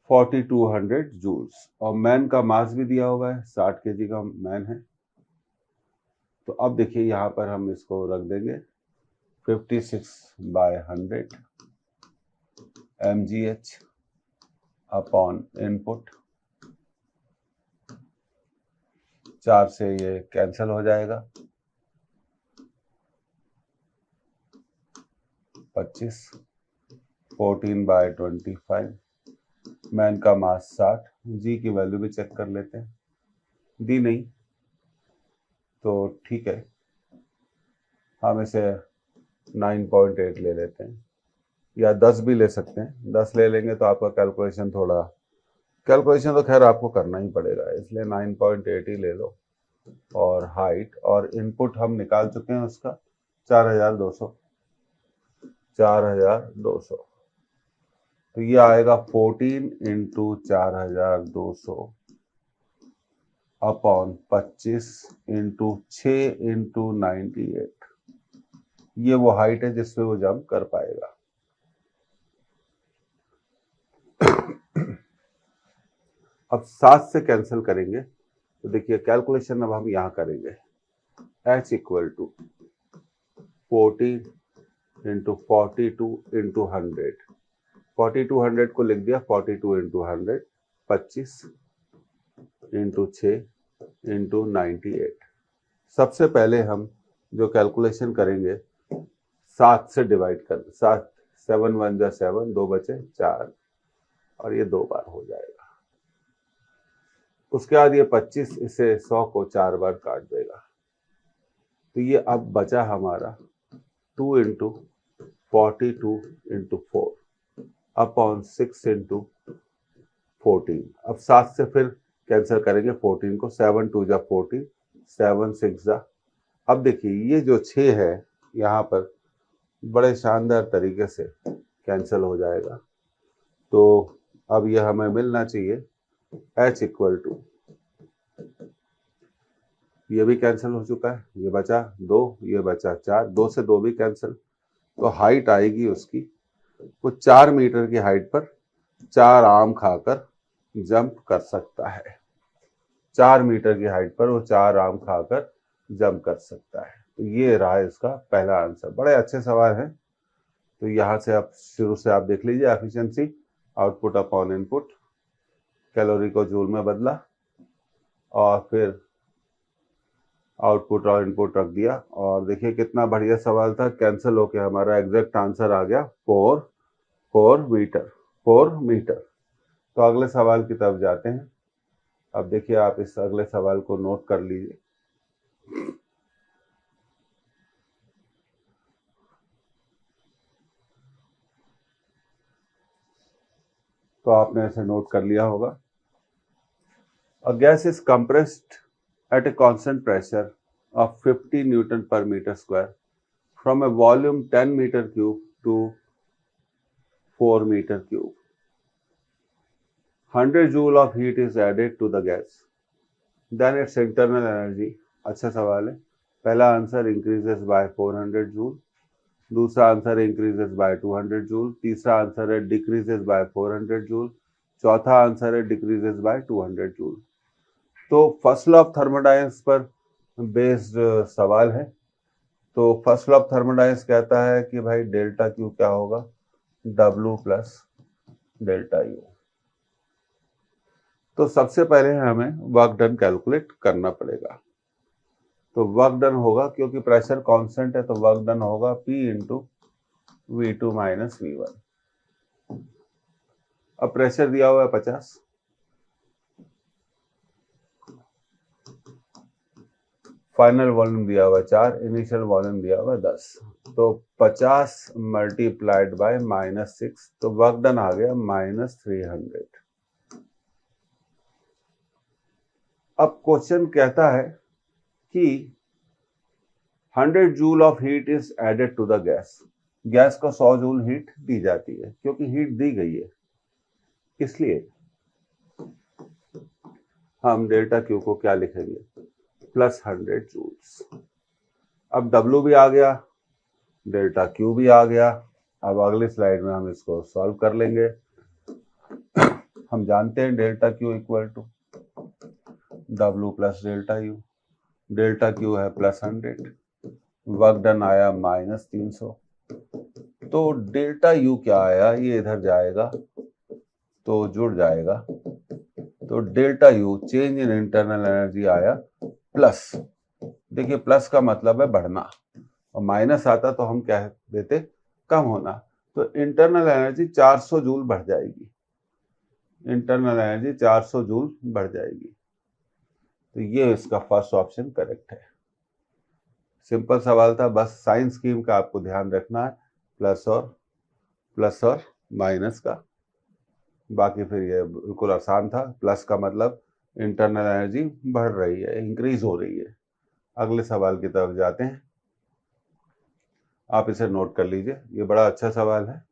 4200 जूल्स, और मैन का मास भी दिया हुआ है, 60 kg का मैन है। तो अब देखिए यहाँ पर हम इसको रख देंगे 56/100 mgh अपॉन इनपुट। 4 से ये कैंसिल हो जाएगा, 25, 14/25, मैन का मास 60, जी की वैल्यू भी चेक कर लेते हैं, दी नहीं तो ठीक है, हम इसे 9.8 ले लेते हैं, या 10 भी ले सकते हैं। 10 ले लेंगे तो आपका कैलकुलेशन तो खैर आपको करना ही पड़ेगा, इसलिए 9.8 ही ले लो। और हाइट और इनपुट हम निकाल चुके हैं उसका 4200, तो ये आएगा 14 × 4200 अपॉन 25 × 6 × 98। ये वो हाइट है जिसपे वो जंप कर पाएगा। अब 7 से कैंसिल करेंगे तो देखिए कैलकुलेशन अब हम यहाँ करेंगे, h इक्वल टू 40 × 42 × 100, 4200 को लिख दिया 42 × 100, 25 × 6 × 98। सबसे पहले हम जो कैलकुलेशन करेंगे 7 से डिवाइड कर, 7 7 1 जा 7, 2 बचे 4, और ये 2 बार हो जाएगा। उसके बाद ये 25 इसे 100 को 4 बार काट देगा, तो ये अब बचा हमारा 2 × 42 × 4 अपॉन 6 × 14। अब 7 से फिर कैंसिल करेंगे 14 को, 7 2 जा 14, 7 6 जा। अब देखिए ये जो 6 है यहाँ पर बड़े शानदार तरीके से कैंसिल हो जाएगा, तो अब ये हमें मिलना चाहिए h इक्वल टू, ये भी कैंसिल हो चुका है, ये बचा 2, ये बचा 4, 2 से 2 भी कैंसिल, तो हाइट आएगी उसकी, वो 4 मीटर की हाइट पर 4 आम खाकर जंप कर सकता है। 4 मीटर की हाइट पर वो 4 आम खाकर जंप कर सकता है। तो ये रहा इसका पहला आंसर। बड़े अच्छे सवाल हैं। तो यहाँ से आप शुरू से आप देख लीजिए, efficiency output upon input, calorie को जूल में बदला और फिर आउटपुट और इनपुट रख दिया, और देखिए कितना बढ़िया सवाल था, कैंसिल होके हमारा एग्जैक्ट आंसर आ गया 4 मीटर। तो अगले सवाल की तरफ जाते हैं। अब देखिए आप इस अगले सवाल को नोट कर लीजिए। तो आपने इसे नोट कर लिया होगा। A gas is compressed at a constant pressure of 50 Newton per meter square from a volume 10 meter cube to 4 meter cube. 100 joule of heat is added to the gas. Then its internal energy, अच्छा सवाल है। पहला answer increases by 400 joule, दूसरा answer increases by 200 joule, तीसरा answer है decreases by 400 joule, चौथा answer है decreases by 200 joule। तो फर्स्ट लॉ ऑफ थर्मोडायनेमिक्स पर बेस्ड सवाल है। तो फर्स्ट लॉ ऑफ थर्मोडायनेमिक्स कहता है कि भाई डेल्टा क्यू क्या होगा, W प्लस डेल्टा यू। तो सबसे पहले हमें वर्क डन कैलकुलेट करना पड़ेगा। तो वर्क डन होगा, क्योंकि प्रेशर कांस्टेंट है, तो वर्क डन होगा P × V2 - V1। अब प्रेशर दिया हुआ है 50, फाइनल वॉल्यूम दिया हुआ है 4, इनिशियल वॉल्यूम दिया हुआ है 10, तो 50 मल्टीप्लाइड बाय -6, तो वर्क डन आ गया -300। अब क्वेश्चन कहता है कि 100 joule of heat is added to the gas. Gas को 100 जूल हीट दी जाती है, क्योंकि हीट दी गई है, इसलिए हम डेल्टा क्यू को क्या लिखेंगे, +100 जूल्स। अब W भी आ गया, डेल्टा क्यू भी आ गया। अब अगली स्लाइड में हम इसको सॉल्व कर लेंगे। हम जानते हैं delta Q equal to W plus delta U. Delta Q है +100, वर्क डन आया -300। तो डेल्टा यू क्या आया, ये इधर जाएगा तो जुड़ जाएगा, तो delta U change in internal energy आया प्लस। देखिए प्लस का मतलब है बढ़ना, और माइनस आता तो हम कह देते कम होना। तो इंटरनल एनर्जी 400 जूल बढ़ जाएगी, इंटरनल एनर्जी 400 जूल बढ़ जाएगी। तो ये इसका फर्स्ट ऑप्शन करेक्ट है। सिंपल सवाल था, बस साइन स्कीम का आपको ध्यान रखना है, प्लस और माइनस का। बाकी फिर ये बिल्कुल आसान था। प्लस का मतलब इंटरनल एनर्जी बढ़ रही है, इंक्रीज हो रही है। अगले सवाल की तरफ जाते हैं, आप इसे नोट कर लीजिए, ये बड़ा अच्छा सवाल है।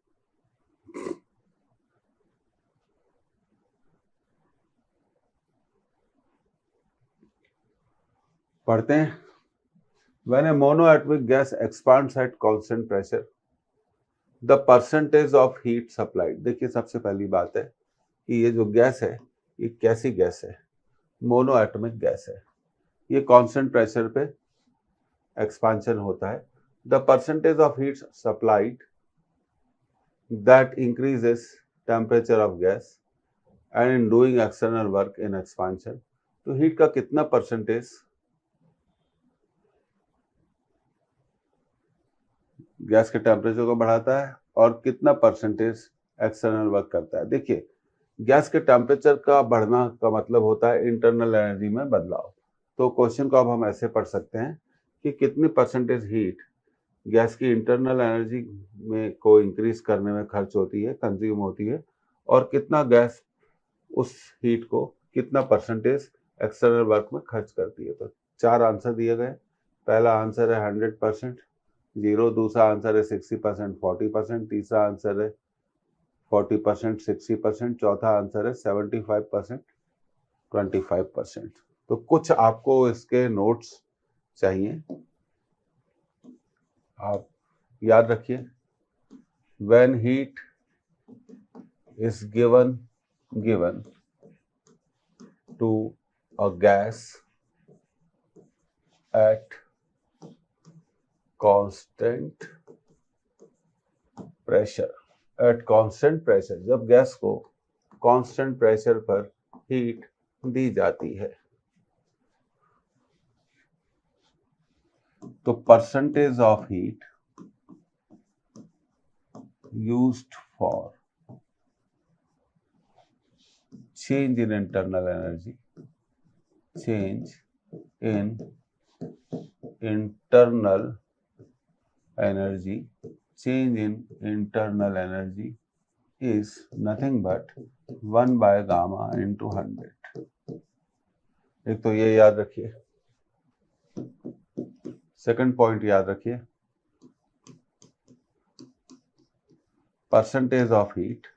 पढ़ते हैं। When a monoatomic gas expands at constant pressure, the percentage of heat supplied। देखिए सबसे पहली बात है कि ये जो गैस है ये कैसी गैस है, मोनोएटॉमिक गैस है। ये कांस्टेंट प्रेशर पे एक्सपांशन होता है। The percentage of heat supplied that increases temperature of gas and in doing external work in expansion. तो हीट का कितना परसेंटेज गैस के टेम्परेचर को बढ़ाता है और कितना परसेंटेज एक्सटर्नल वर्क करता है। देखिए गैस के टेम्परेचर का बढ़ना का मतलब होता है इंटरनल एनर्जी में बदलाव। तो क्वेश्चन को अब हम ऐसे पढ़ सकते हैं कि कितनी परसेंटेज हीट गैस की इंटरनल एनर्जी में को इंक्रीज करने में खर्च होती है, कंज्यूम होती है, और कितना गैस उस हीट को कितना परसेंटेज एक्सटर्नल वर्क में खर्च करती है। तो 4 आंसर दिए गए। पहला आंसर है 100%, 0। दूसरा आंसर है 60%, 40%। तीसरा आंसर है 40%, 60%। चौथा आंसर है 75%, 25%। तो कुछ आपको इसके नोट्स चाहिए, आप याद रखिए। When heat is given to a gas at constant pressure, जब गैस को कांस्टेंट प्रेशर पर हीट दी जाती है, तो percentage of heat used for change in internal energy, change in internal energy, change in internal energy is nothing but 1 by gamma into 100। एक तो ये याद रखिए। सेकंड पॉइंट याद रखिए, percentage of heat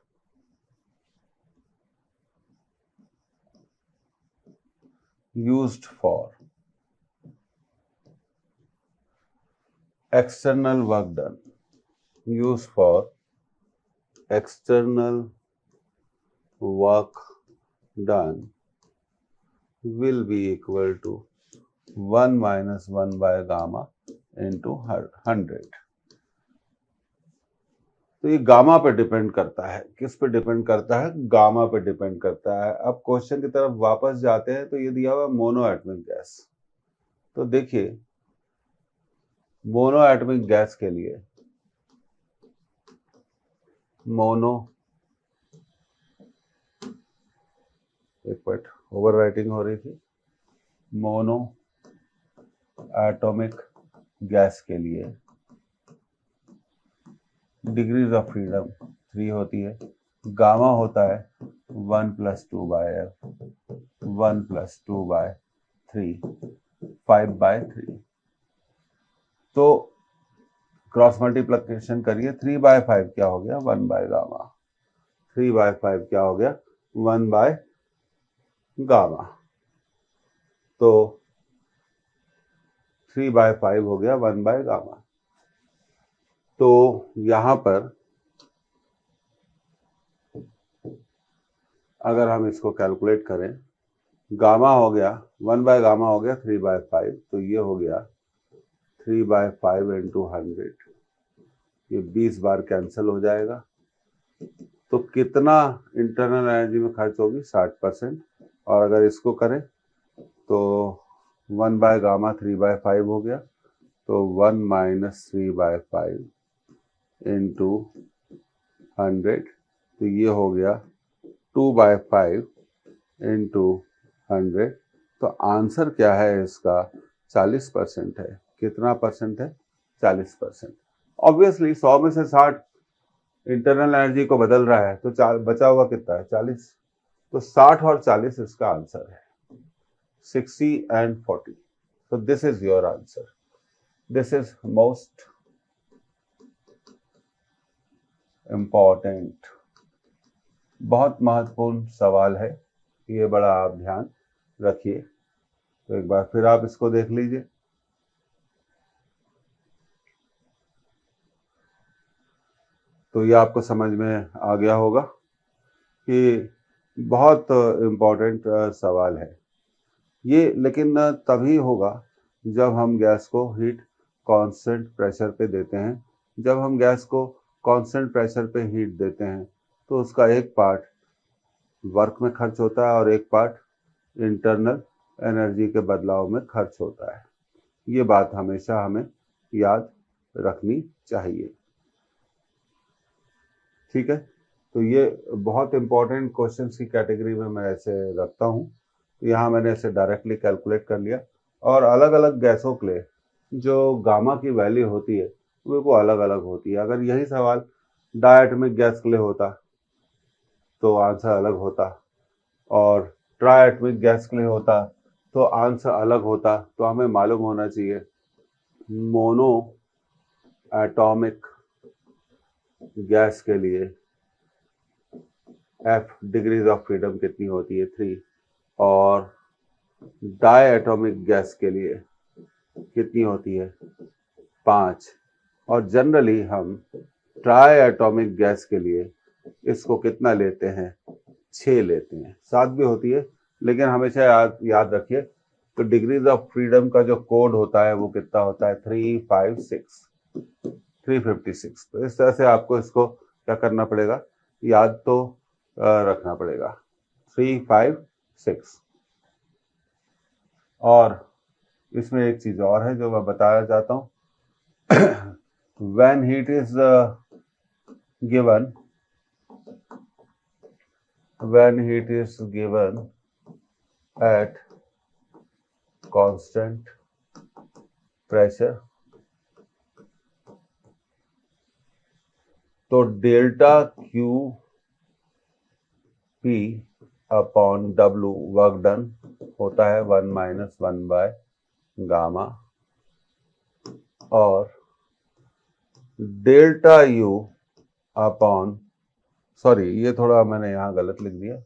used for external work done, used for external work done will be equal to 1 minus 1 by gamma into 100। तो ये gamma पे डिपेंड करता है। किस पे डिपेंड करता है? गामा पे डिपेंड करता है। अब क्वेश्चन की तरफ वापस जाते हैं, तो ये दिया हुआ मोनोएटॉमिक गैस। तो देखिए मोनोएटॉमिक गैस के लिए एक मिनट ओवर राइटिंग हो रही थी। मोनो एटॉमिक गैस के लिए डिग्रीज ऑफ फ्रीडम 3 होती है। गामा होता है 1 + 2/f, 1 + 2/3, 5/3। तो क्रॉस मल्टीप्लिकेशन करिए, 3/5 क्या हो गया? 1 बाय गामा। 3/5 क्या हो गया? 1 बाय गामा। तो 3/5 हो गया 1 बाय गामा। तो यहां पर अगर हम इसको कैलकुलेट करें, गामा हो गया 1/गामा हो गया 3/5, तो ये हो गया 3/5 इंटू 100, ये 20 बार कैंसिल हो जाएगा। तो कितना इंटरनल एनर्जी में खर्च होगी? 60%। और अगर इसको करें तो 1/गामा 3/5 हो गया, तो 1 माइनस 3/5 इंटू 100, तो ये हो गया 2/5 इंटू 100। तो आंसर क्या है इसका? 40% है। कितना परसेंट है? 40%। ऑब्वियसली 100 में से 60 इंटरनल एनर्जी को बदल रहा है, तो बचा हुआ कितना है? 40। तो 60 और 40 इसका आंसर है। 60 and 40. So this is your answer. This is most important, बहुत महत्वपूर्ण सवाल है, ये बड़ा आप ध्यान रखिए। तो एक बार फिर आप इसको देख लीजिए। तो ये आपको समझ में आ गया होगा कि बहुत इम्पोर्टेंट सवाल है ये, लेकिन तभी होगा जब हम गैस को हीट कांस्टेंट प्रेशर पे देते हैं। जब हम गैस को कांस्टेंट प्रेशर पे हीट देते हैं तो उसका एक पार्ट वर्क में खर्च होता है और एक पार्ट इंटरनल एनर्जी के बदलाव में खर्च होता है। ये बात हमेशा हमें याद रखनी चाहिए। ठीक है, तो ये बहुत इंपॉर्टेंट क्वेश्चन की कैटेगरी में मैं ऐसे रखता हूँ। तो यहाँ मैंने ऐसे डायरेक्टली कैलकुलेट कर लिया, और अलग अलग गैसों के लिए जो गामा की वैल्यू होती है वो अलग अलग होती है। अगर यही सवाल डायटोमिक गैस के लिए होता तो आंसर अलग होता, और ट्राइएटॉमिक गैस के लिए होता तो आंसर अलग होता। तो हमें मालूम होना चाहिए मोनो एटॉमिक गैस के लिए F डिग्रीज ऑफ फ्रीडम कितनी होती है? 3। और डाई एटॉमिक गैस के लिए कितनी होती है? 5। और जनरली हम ट्राई एटॉमिक गैस के लिए इसको कितना लेते हैं? 6 लेते हैं। 7 भी होती है, लेकिन हमेशा याद रखिए तो डिग्रीज ऑफ फ्रीडम का जो कोड होता है वो कितना होता है? 356। तो इस तरह से आपको इसको क्या करना पड़ेगा? याद तो रखना पड़ेगा, 356। और इसमें एक चीज और है जो मैं बताना चाहता हूँ। when heat is given at constant pressure, तो delta Q P upon W work done होता है 1 माइनस 1/गामा, और डेल्टा यू अपॉन, सॉरी ये थोड़ा मैंने यहाँ गलत लिख दिया,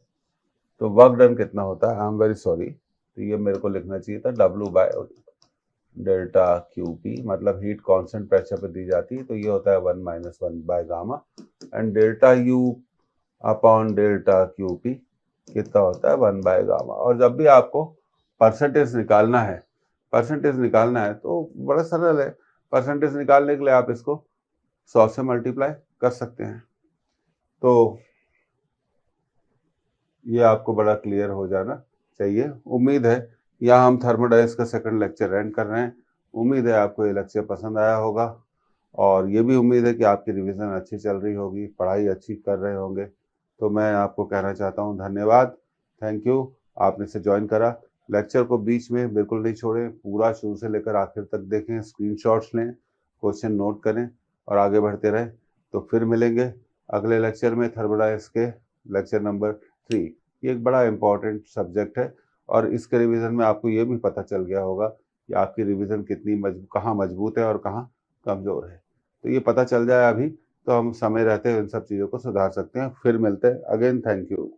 तो वर्क डन कितना होता है? आई एम वेरी सॉरी, तो ये मेरे को लिखना चाहिए था W/डेल्टा क्यू पी, मतलब हीट कांस्टेंट प्रेशर पे दी जाती है, तो ये होता है 1 माइनस 1/गामा, and delta U upon delta Q P कितना होता है? 1/गामा। और जब भी आपको परसेंटेज निकालना है तो बड़ा सरल है। परसेंटेज निकालने के लिए आप इसको 100 से मल्टीप्लाई कर सकते हैं। तो ये आपको बड़ा क्लियर हो जाना चाहिए। उम्मीद है यहाँ हम थर्मोडायनेमिक्स का सेकंड लेक्चर एंड कर रहे हैं। उम्मीद है आपको ये लेक्चर पसंद आया होगा, और ये भी उम्मीद है कि आपकी रिवीजन अच्छी चल रही होगी, पढ़ाई अच्छी कर रहे होंगे। तो मैं आपको कहना चाहता हूँ धन्यवाद, थैंक यू, आपने इसे ज्वाइन करा। लेक्चर को बीच में बिल्कुल नहीं छोड़ें, पूरा शुरू से लेकर आखिर तक देखें, स्क्रीनशॉट्स लें, क्वेश्चन नोट करें और आगे बढ़ते रहें। तो फिर मिलेंगे अगले लेक्चर में, थर्मोडायनेमिक्स के लेक्चर नंबर 3। ये एक बड़ा इंपॉर्टेंट सब्जेक्ट है, और इसके रिवीजन में आपको ये भी पता चल गया होगा कि आपकी रिवीजन कितनी कहाँ मजबूत है और कहाँ कमज़ोर है। तो ये पता चल जाए अभी, तो हम समय रहते हुए इन सब चीज़ों को सुधार सकते हैं। फिर मिलते हैं अगेन, थैंक यू।